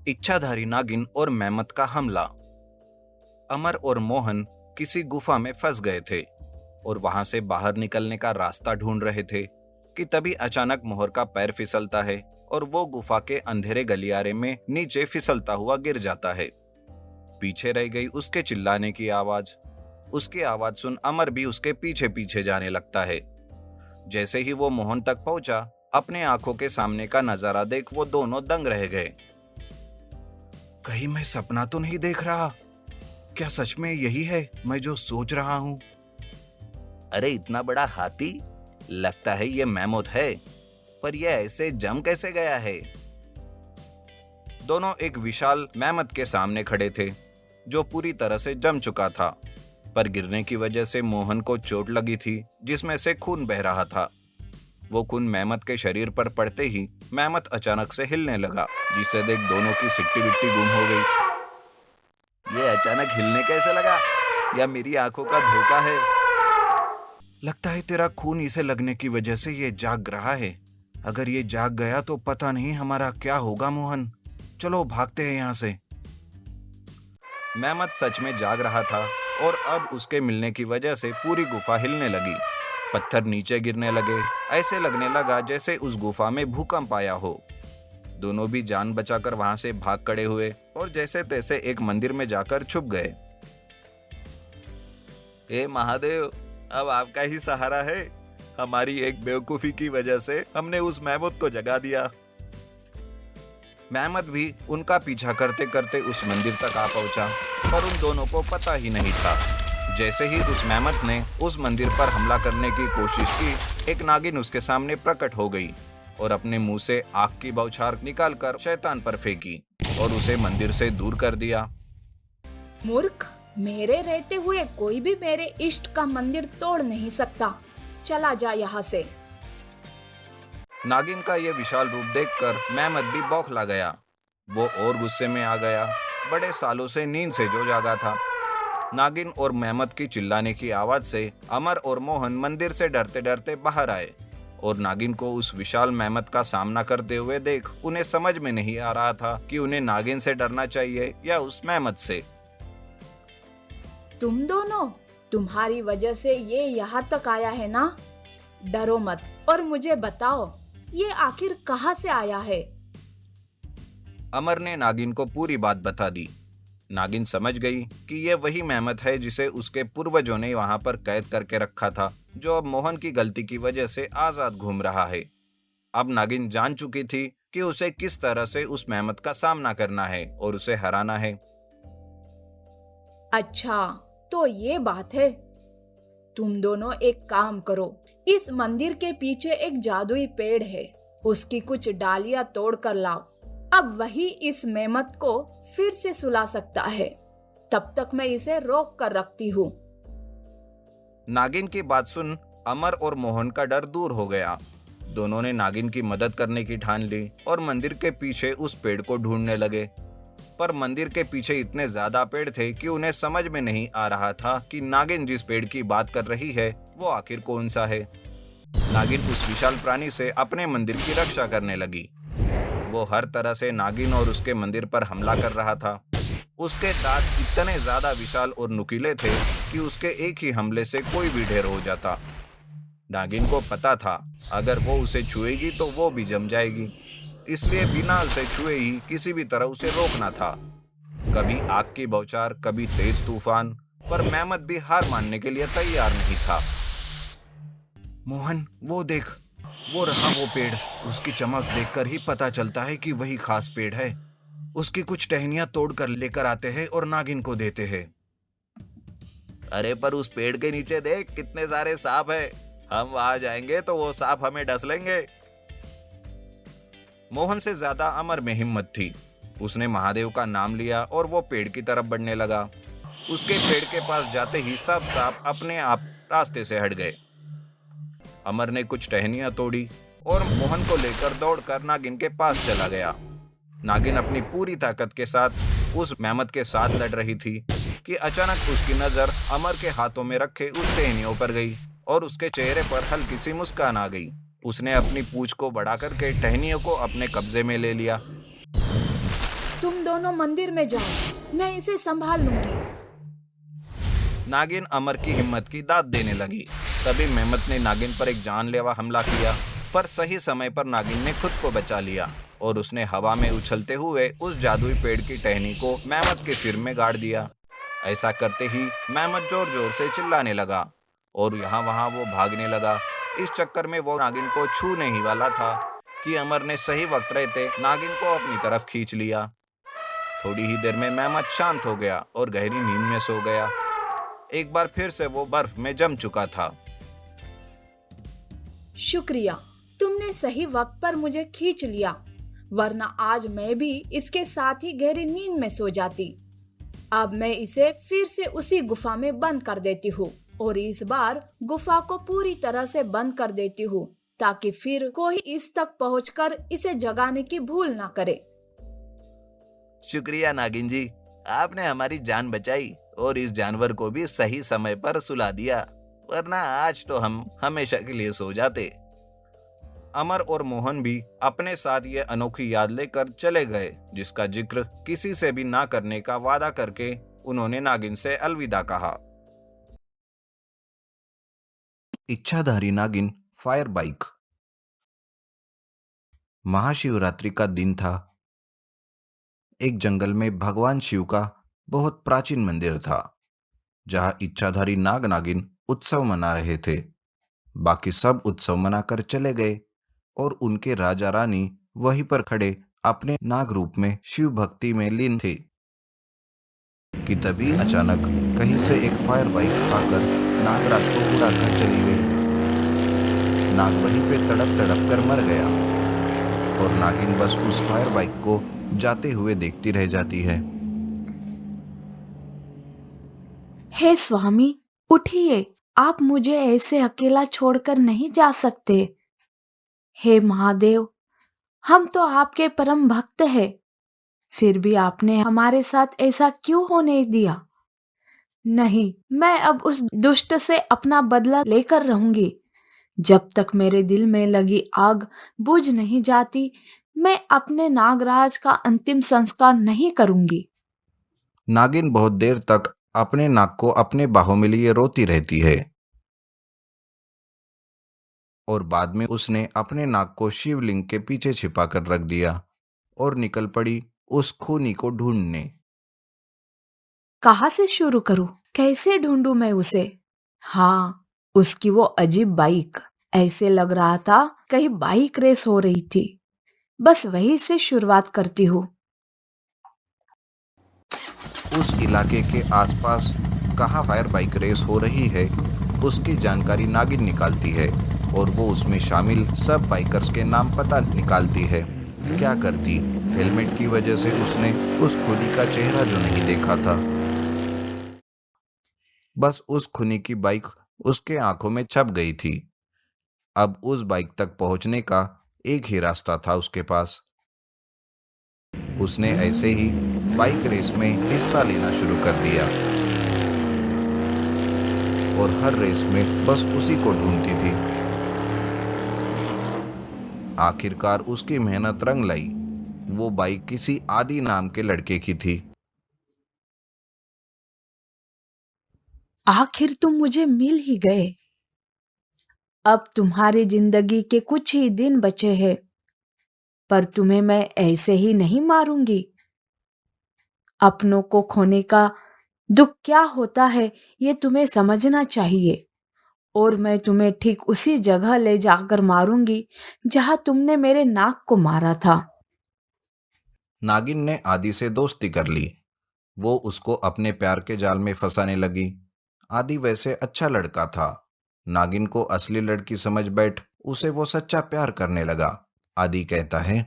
इच्छाधारी नागिन और मेहमत का हमला। अमर और मोहन किसी गुफा में फंस गए थे और वहां से बाहर निकलने का रास्ता ढूंढ रहे थे कि तभी अचानक मोहर का पैर फिसलता है और वो गुफा के अंधेरे गलियारे में नीचे फिसलता हुआ गिर जाता है। पीछे रह गई उसके चिल्लाने की आवाज। उसकी आवाज सुन अमर भी उसके पीछे पीछे जाने लगता है। जैसे ही वो मोहन तक पहुंचा, अपने आंखों के सामने का नजारा देख वो दोनों दंग रह गए। कहीं मैं सपना तो नहीं देख रहा? क्या सच में यही है मैं जो सोच रहा हूं? अरे इतना बड़ा हाथी! लगता है ये मैमोथ है, पर यह ऐसे जम कैसे गया है? दोनों एक विशाल मैमथ के सामने खड़े थे जो पूरी तरह से जम चुका था, पर गिरने की वजह से मोहन को चोट लगी थी जिसमें से खून बह रहा था। वो खून मेहमत के शरीर पर पड़ते ही मेहमत अचानक से हिलने लगा, जिसे देख दोनों की सिट्टी बिट्टी गुम हो गई। ये अचानक हिलने कैसे लगा? या मेरी आंखों का धोखा है? लगता है तेरा खून इसे लगने की वजह से ये जाग रहा है। अगर ये जाग गया तो पता नहीं हमारा क्या होगा मोहन। चलो भागते हैं यहाँ से। मेहमत सच में जाग रहा था और अब उसके मिलने की वजह से पूरी गुफा हिलने लगी। पत्थर नीचे गिरने लगे। ऐसे लगने लगा जैसे उस गुफा में भूकंप आया हो। दोनों भी जान बचाकर वहां से भाग खड़े हुए और जैसे तैसे एक मंदिर में जाकर छुप गए। हे महादेव, अब आपका ही सहारा है। हमारी एक बेवकूफी की वजह से हमने उस मेहमत को जगा दिया। मेहमत भी उनका पीछा करते करते उस मंदिर तक आ पहुंचा, पर उन दोनों को पता ही नहीं था। जैसे ही उस मेहमत ने उस मंदिर पर हमला करने की कोशिश की, एक नागिन उसके सामने प्रकट हो गई और अपने मुंह से आग की बौछार निकालकर शैतान पर फेंकी और उसे मंदिर से दूर कर दिया। मूर्ख, मेरे रहते हुए कोई भी मेरे इष्ट का मंदिर तोड़ नहीं सकता। चला जा यहाँ से। नागिन का ये विशाल रूप देखकर मेहमत भी बौखला गया। वो और गुस्से में आ गया। बड़े सालों से नींद से जो जागा था। नागिन और मेहमत की चिल्लाने की आवाज से अमर और मोहन मंदिर से डरते डरते बाहर आए और नागिन को उस विशाल मेहमत का सामना करते हुए देख उन्हें समझ में नहीं आ रहा था कि उन्हें नागिन से डरना चाहिए या उस मेहमत से। तुम दोनों, तुम्हारी वजह से ये यहाँ तक आया है ना? डरो मत और मुझे बताओ, ये आखिर कहाँ से आया है? अमर ने नागिन को पूरी बात बता दी। नागिन समझ गई कि यह वही मेहमत है जिसे उसके पूर्वजों ने वहां पर कैद करके रखा था, जो अब मोहन की गलती की वजह से आजाद घूम रहा है। अब नागिन जान चुकी थी कि उसे किस तरह से उस मेहमत का सामना करना है और उसे हराना है। अच्छा, तो ये बात है। तुम दोनों एक काम करो, इस मंदिर के पीछे एक जादुई पेड़ है, उसकी कुछ डालियां तोड़ कर लाओ। अब वही इस मेहमत को फिर से सुला सकता है। तब तक मैं इसे रोक कर रखती हूँ। नागिन की बात सुन अमर और मोहन का डर दूर हो गया। दोनों ने नागिन की मदद करने की ठान ली और मंदिर के पीछे उस पेड़ को ढूंढने लगे। पर मंदिर के पीछे इतने ज्यादा पेड़ थे कि उन्हें समझ में नहीं आ रहा था कि नागिन जिस पेड़ की बात कर रही है वो आखिर कौन सा है। नागिन उस विशाल प्राणी से अपने मंदिर की रक्षा करने लगी। वो हर तरह से नागिन और उसके मंदिर पर हमला कर रहा था। उसके दांत इतने ज्यादा विशाल और नुकीले थे कि उसके एक ही हमले से कोई भी ढेर हो जाता। नागिन को पता था अगर वो उसे छुएगी तो वो भी जम जाएगी, इसलिए बिना उसे छुए ही किसी भी तरह उसे रोकना था। कभी आग की बौछार, कभी तेज तूफान, पर मेहमत भी हार मानने के लिए तैयार नहीं था। मोहन, वो देख, वो रहा वो पेड़। उसकी चमक देखकर ही पता चलता है कि वही खास पेड़ है। उसकी कुछ टहनियां तोड़कर लेकर आते हैं और नागिन को देते हैं। अरे पर उस पेड़ के नीचे देख, कितने सारे सांप हैं। हम वहां जाएंगे तो वो सांप हमें डस लेंगे। मोहन से ज्यादा अमर में हिम्मत थी। उसने महादेव का नाम लिया और वो पेड़ की तरफ बढ़ने लगा। उसके पेड़ के पास जाते ही सब सांप अपने आप रास्ते से हट गए। अमर ने कुछ टहनियां तोड़ी और मोहन को लेकर दौड़कर नागिन के पास चला गया। नागिन अपनी पूरी ताकत के साथ उस मेहमत के साथ लड़ रही थी कि अचानक उसकी नजर अमर के हाथों में रखे उस टहनियों पर गई और उसके चेहरे पर हल्की सी मुस्कान आ गई। उसने अपनी पूंछ को बढ़ा करके टहनियों को अपने कब्जे में ले लिया। तुम दोनों मंदिर में जाओ, मैं इसे संभाल लूंगी। नागिन अमर की हिम्मत की दाद देने लगी। तभी मेहमत ने नागिन पर एक जानलेवा हमला किया, पर सही समय पर नागिन ने खुद को बचा लिया और उसने हवा में उछलते हुए उस जादुई पेड़ की टहनी को मेहमत के सिर में गाड़ दिया। ऐसा करते ही मेहमत जोर जोर से चिल्लाने लगा और यहाँ वहाँ वो भागने लगा। इस चक्कर में वो नागिन को छूने ही वाला था कि अमर ने सही वक्त रहते नागिन को अपनी तरफ खींच लिया। थोड़ी ही देर में मेहमत शांत हो गया और गहरी नींद में सो गया। एक बार फिर से वो बर्फ में जम चुका था। शुक्रिया, तुमने सही वक्त पर मुझे खींच लिया, वरना आज मैं भी इसके साथ ही गहरी नींद में सो जाती। अब मैं इसे फिर से उसी गुफा में बंद कर देती हूँ और इस बार गुफा को पूरी तरह से बंद कर देती हूँ ताकि फिर कोई इस तक पहुंचकर इसे जगाने की भूल ना करे। शुक्रिया नागिन जी, आपने हमारी जान बचाई और इस जानवर को भी सही समय पर सुला दिया, वरना आज तो हम हमेशा के लिए सो जाते। अमर और मोहन भी अपने साथ ये अनोखी याद लेकर चले गए, जिसका जिक्र किसी से भी ना करने का वादा करके उन्होंने नागिन से अलविदा कहा। इच्छाधारी नागिन फायर बाइक। महाशिवरात्रि का दिन था। एक जंगल में भगवान शिव का बहुत प्राचीन मंदिर था, जहां इच्छाधारी नाग नागिन उत्सव मना रहे थे। बाकी सब उत्सव मनाकर चले गए और उनके राजा रानी वहीं पर खड़े अपने नाग रूप में शिव भक्ति में लीन थे कि तभी अचानक कहीं से एक फायर बाइक आकर नागराज को उड़ाकर चली गई। नाग वहीं पे तड़प तड़प कर मर गया और नागिन बस उस फायर बाइक को जाते हुए देखती रह जाती है। हे स्वामी, उठिए, आप मुझे ऐसे अकेला छोड़कर नहीं जा सकते। हे महादेव, हम तो आपके परम भक्त हैं, फिर भी आपने हमारे साथ ऐसा क्यों होने दिया? नहीं, मैं अब उस दुष्ट से अपना बदला लेकर रहूंगी। जब तक मेरे दिल में लगी आग बुझ नहीं जाती, मैं अपने नागराज का अंतिम संस्कार नहीं करूंगी। नागिन बहुत देर तक अपने नाग को अपने बाहों में लिए रोती रहती है और बाद में उसने अपने नाग को शिवलिंग के पीछे छिपा कर रख दिया और निकल पड़ी उस खूनी को ढूंढने। कहाँ से शुरू करूं? कैसे ढूंढूं मैं उसे? हाँ, उसकी वो अजीब बाइक, ऐसे लग रहा था कहीं बाइक रेस हो रही थी। बस वहीं से शुरुआत करती हूँ। उस इलाके के आसपास कहाँ फायर बाइक रेस हो रही है, उसकी जानकारी नागिन निकालती है और वो उसमें शामिल सब बाइकर्स के नाम पता निकालती है। क्या करती, हेलमेट की वजह से उसने उस खूनी का चेहरा जो नहीं देखा था। बस उस खूनी की बाइक उसके आंखों में छप गई थी। अब उस बाइक तक पहुंचने का एक ही रास्ता था उसके पास। उसने ऐसे ही बाइक रेस में हिस्सा लेना शुरू कर दिया और हर रेस में बस उसी को ढूंढती थी। आखिरकार उसकी मेहनत रंग लाई। वो बाइक किसी आदि नाम के लड़के की थी। आखिर तुम मुझे मिल ही गए। अब तुम्हारी जिंदगी के कुछ ही दिन बचे हैं, पर तुम्हें मैं ऐसे ही नहीं मारूंगी। अपनों को खोने का दुख क्या होता है ये तुम्हें समझना चाहिए, और मैं तुम्हें ठीक उसी जगह ले जाकर मारूंगी जहां तुमने मेरे नाक को मारा था। नागिन ने आदि से दोस्ती कर ली। वो उसको अपने प्यार के जाल में फंसाने लगी। आदि वैसे अच्छा लड़का था। नागिन को असली लड़की समझ बैठ उसे वो सच्चा प्यार करने लगा। आदि कहता है,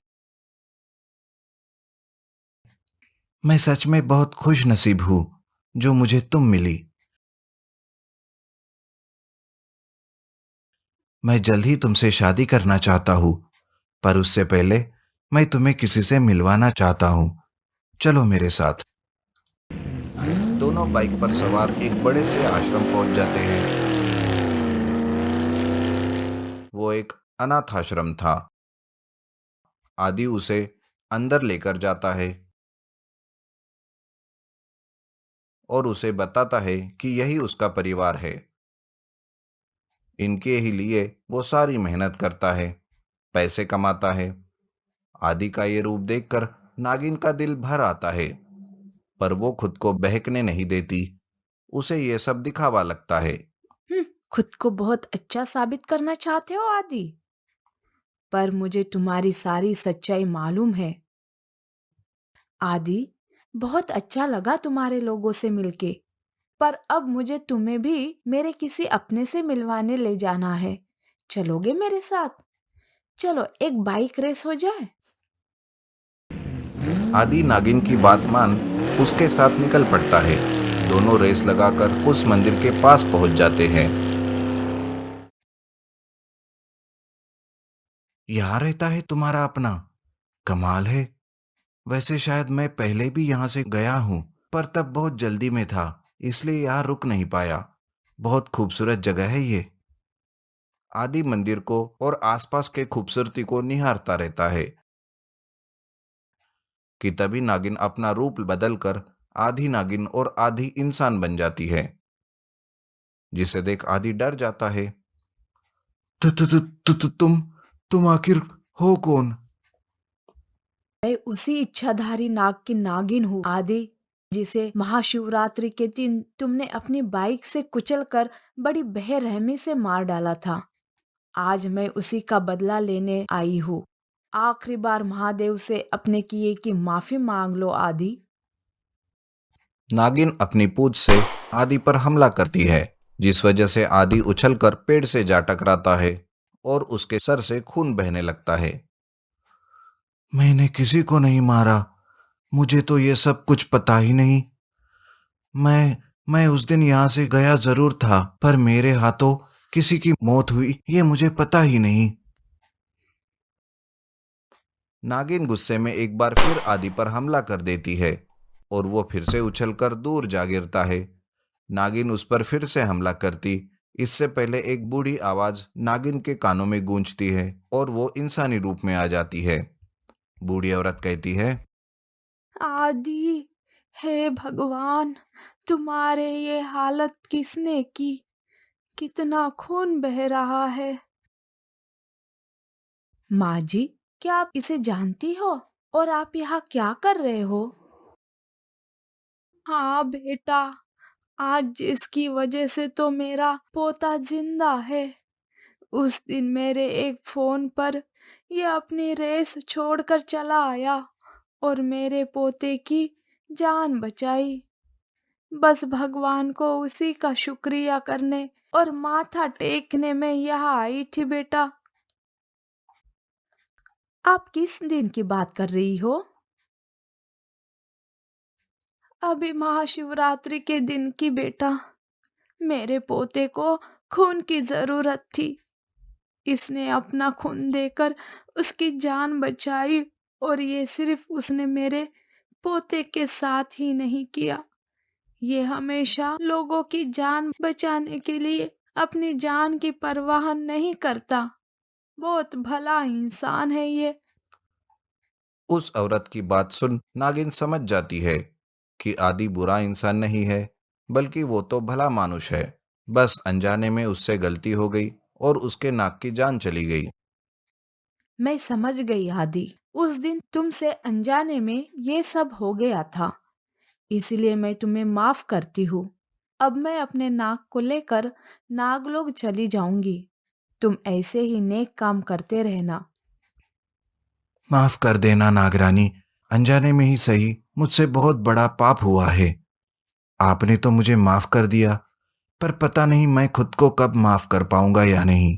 मैं सच में बहुत खुश नसीब हूं जो मुझे तुम मिली। मैं जल्द ही तुमसे शादी करना चाहता हूं, पर उससे पहले मैं तुम्हें किसी से मिलवाना चाहता हूं। चलो मेरे साथ। दोनों बाइक पर सवार एक बड़े से आश्रम पहुंच जाते हैं। वो एक अनाथ आश्रम था। आदि उसे अंदर लेकर जाता है। और उसे बताता है कि यही उसका परिवार है। इनके ही लिए वो सारी मेहनत करता है, पैसे कमाता है। आदि का ये रूप देखकर नागिन का दिल भर आता है, पर वो खुद को बहकने नहीं देती। उसे ये सब दिखावा लगता है। खुद को बहुत अच्छा साबित करना चाहते हो आदि, पर मुझे तुम्हारी सारी सच्चाई मालूम है। आदि, बहुत अच्छा लगा तुम्हारे लोगों से मिलके, पर अब मुझे तुम्हें भी मेरे किसी अपने से मिलवाने ले जाना है। चलोगे मेरे साथ? चलो एक बाइक रेस हो जाए। आदि नागिन की बात मान उसके साथ निकल पड़ता है। दोनों रेस लगाकर उस मंदिर के पास पहुंच जाते हैं। यहाँ रहता है तुम्हारा अपना? कमाल है। वैसे शायद मैं पहले भी यहाँ से गया हूँ, पर तब बहुत जल्दी में था, इसलिए यहाँ रुक नहीं पाया। बहुत खूबसूरत जगह है ये। आदि मंदिर को और आसपास के खूबसूरती को निहारता रहता है कि तभी नागिन अपना रूप बदलकर आधी नागिन और आधी इंसान बन जाती है, जिसे देख आदि डर जाता है। तु, तु, तु, तु, तु, तुम आखिर हो कौन? मैं उसी इच्छाधारी नाग की नागिन हूँ आदि, जिसे महाशिवरात्रि के दिन तुमने अपनी बाइक से कुचलकर बड़ी बेरहमी से मार डाला था। आज मैं उसी का बदला लेने आई हूँ। आखिरी बार महादेव से अपने किए की माफी मांग लो आदि। नागिन अपनी पूंछ से आदि पर हमला करती है, जिस वजह से आदि उछलकर पेड़ से जा टकराता है और उसके सर से खून बहने लगता है। मैंने किसी को नहीं मारा, मुझे तो ये सब कुछ पता ही नहीं। मैं उस दिन यहाँ से गया जरूर था, पर मेरे हाथों किसी की मौत हुई ये मुझे पता ही नहीं। नागिन गुस्से में एक बार फिर आदि पर हमला कर देती है और वो फिर से उछलकर दूर जा गिरता है। नागिन उस पर फिर से हमला करती, इससे पहले एक बूढ़ी आवाज नागिन के कानों में गूंजती है और वो इंसानी रूप में आ जाती है। बूढ़ी औरत कहती है, आदि, हे भगवान, तुम्हारे ये हालत किसने की? कितना खून बह रहा है। माँ जी, क्या आप इसे जानती हो? और आप यहाँ क्या कर रहे हो? हाँ बेटा, आज जिसकी वजह से तो मेरा पोता जिंदा है, उस दिन मेरे एक फोन पर ये अपनी रेस छोड़कर चला आया और मेरे पोते की जान बचाई। बस भगवान को उसी का शुक्रिया करने और माथा टेकने में यहाँ आई थी बेटा। आप किस दिन की बात कर रही हो? अभी महाशिवरात्रि के दिन की बेटा। मेरे पोते को खून की जरूरत थी, इसने अपना खून देकर उसकी जान बचाई। और ये सिर्फ उसने मेरे पोते के साथ ही नहीं किया, ये हमेशा लोगों की जान बचाने के लिए अपनी जान की परवाह नहीं करता। बहुत भला इंसान है ये। उस औरत की बात सुन नागिन समझ जाती है कि आदि बुरा इंसान नहीं है, बल्कि वो तो भला मानुष है। बस अनजाने में उससे गलती हो गई और उसके नाक की जान चली गई। मैं समझ गई आदि, उस दिन तुमसे अनजाने में ये सब हो गया था, इसलिए मैं तुम्हें माफ करती हूँ। अब मैं अपने नाग को लेकर नागलोक चली जाऊंगी। तुम ऐसे ही नेक काम करते रहना। माफ कर देना नागरानी, अनजाने में ही सही, मुझसे बहुत बड़ा पाप हुआ है। आपने तो मुझे माफ कर दिया, पर पता नहीं मैं खुद को कब माफ कर पाऊंगा या नहीं।